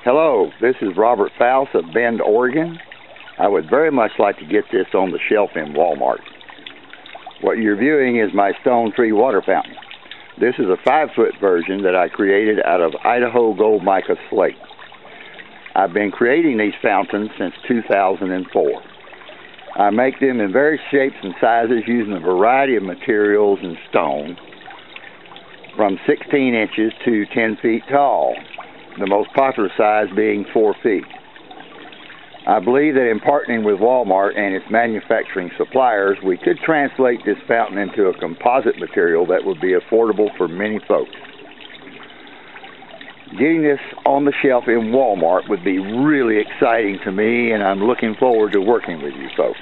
Hello, this is Robert Faust of Bend, Oregon. I would very much like to get this on the shelf in Walmart. What you're viewing is my stone tree water fountain. This is a 5-foot version that I created out of Idaho gold mica slate. I've been creating these fountains since 2004. I make them in various shapes and sizes using a variety of materials and stone, from 16 inches to 10 feet tall, the most popular size being 4 feet. I believe that in partnering with Walmart and its manufacturing suppliers, we could translate this fountain into a composite material that would be affordable for many folks. Getting this on the shelf in Walmart would be really exciting to me, and I'm looking forward to working with you folks.